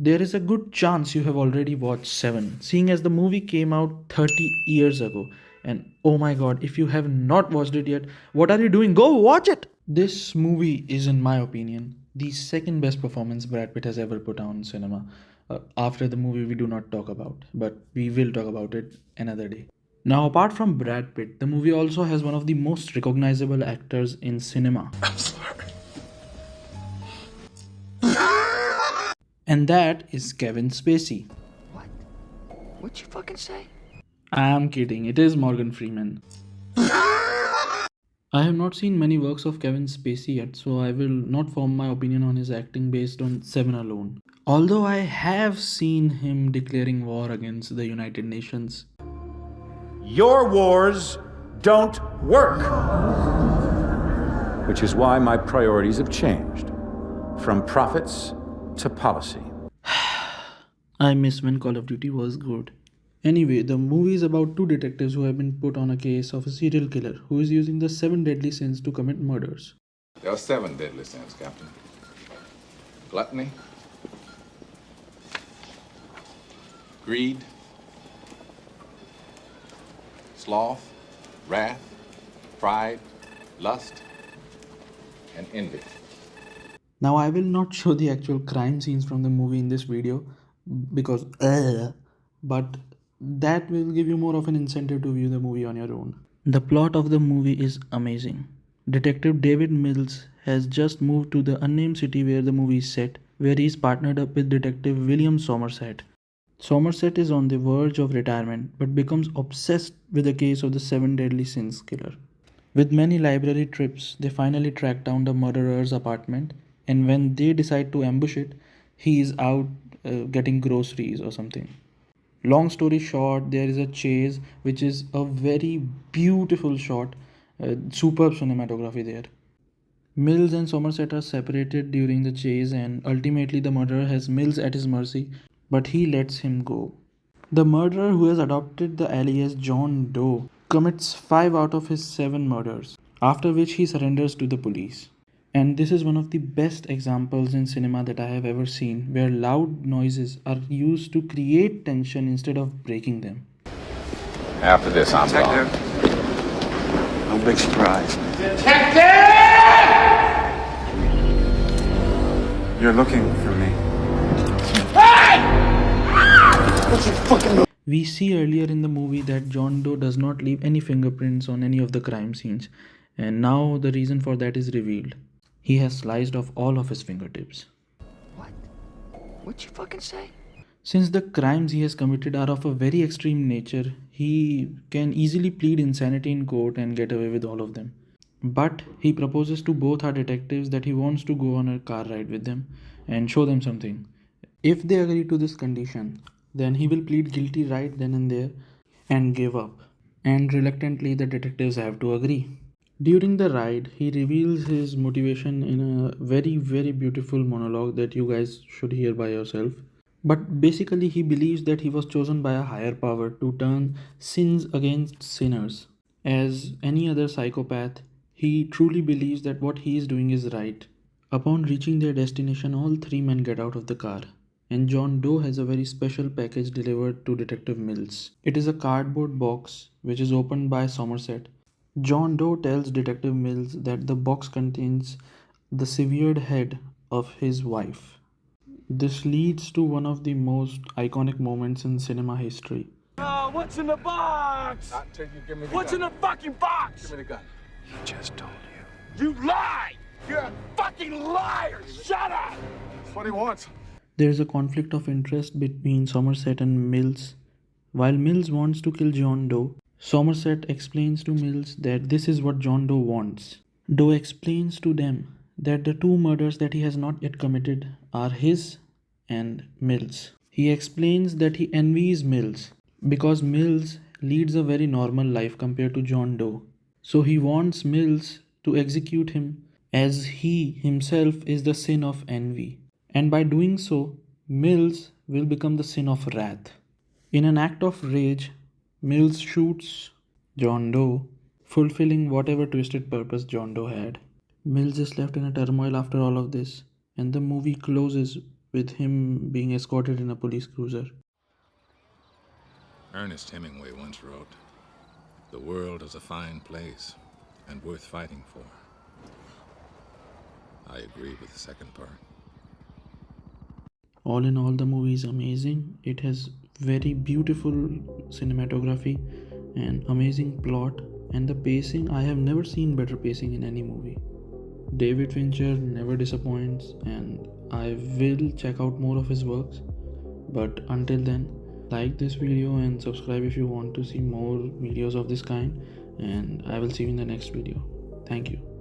There is a good chance you have already watched 7, seeing as the movie came out 30 years ago. And oh my god, if you have not watched it yet, what are you doing? Go watch it! This movie is, in my opinion, the second best performance Brad Pitt has ever put on cinema. After the movie we do not talk about, but we will talk about it another day. Now, apart from Brad Pitt, the movie also has one of the most recognizable actors in cinema. I'm sorry. And that is Kevin Spacey. What? What'd you fucking say? I'm kidding, it is Morgan Freeman. I have not seen many works of Kevin Spacey yet, so I will not form my opinion on his acting based on 7 alone. Although I have seen him declaring war against the United Nations. Your wars don't work. Which is why my priorities have changed from profits to policy. I miss when Call of Duty was good. Anyway, the movie is about two detectives who have been put on a case of a serial killer who is using the 7 deadly sins to commit murders. There are 7 deadly sins, Captain. Gluttony, greed, sloth, wrath, pride, lust, and envy. Now, I will not show the actual crime scenes from the movie in this video because but that will give you more of an incentive to view the movie on your own. The plot of the movie is amazing. Detective David Mills has just moved to the unnamed city where the movie is set, where he is partnered up with Detective William Somerset. Somerset is on the verge of retirement but becomes obsessed with the case of the 7 deadly sins killer. With many library trips, they finally track down the murderer's apartment, and when they decide to ambush it, he is out getting groceries or something. Long story short, there is a chase, which is a very beautiful shot, superb cinematography there. Mills and Somerset are separated during the chase, and ultimately the murderer has Mills at his mercy, but he lets him go. The murderer, who has adopted the alias John Doe, commits 5 out of his 7 murders, after which he surrenders to the police. And this is one of the best examples in cinema that I have ever seen, where loud noises are used to create tension instead of breaking them. After this, I'm gone. No big surprise. You're looking for me. We see earlier in the movie that John Doe does not leave any fingerprints on any of the crime scenes, and now the reason for that is revealed. He has sliced off all of his fingertips. What? What'd you fucking say? Since the crimes he has committed are of a very extreme nature, he can easily plead insanity in court and get away with all of them. But he proposes to both our detectives that he wants to go on a car ride with them and show them something. If they agree to this condition, then he will plead guilty right then and there and give up. And reluctantly, the detectives have to agree. During the ride, he reveals his motivation in a very, very beautiful monologue that you guys should hear by yourself. But basically, he believes that he was chosen by a higher power to turn sins against sinners. As any other psychopath, he truly believes that what he is doing is right. Upon reaching their destination, all 3 men get out of the car, and John Doe has a very special package delivered to Detective Mills. It is a cardboard box which is opened by Somerset. John Doe tells Detective Mills that the box contains the severed head of his wife. This leads to one of the most iconic moments in cinema history. What's in the box? Not until you give me the What's in gun. the fucking box? Give me the gun. He just told you. You lied! You're a fucking liar! Shut up! That's what he wants. There is a conflict of interest between Somerset and Mills. While Mills wants to kill John Doe, Somerset explains to Mills that this is what John Doe wants. Doe explains to them that the 2 murders that he has not yet committed are his and Mills. He explains that he envies Mills because Mills leads a very normal life compared to John Doe. So he wants Mills to execute him, as he himself is the sin of envy. And by doing so, Mills will become the sin of wrath. In an act of rage, Mills shoots John Doe, fulfilling whatever twisted purpose John Doe had. Mills is left in a turmoil after all of this, and the movie closes with him being escorted in a police cruiser. Ernest Hemingway once wrote, "The world is a fine place and worth fighting for." I agree with the second part. All in all, the movie is amazing. It has very beautiful cinematography and amazing plot, and the pacing, I have never seen better pacing in any movie. David Fincher never disappoints, and I will check out more of his works. But until then, like this video and subscribe if you want to see more videos of this kind, and I will see you in the next video. Thank you.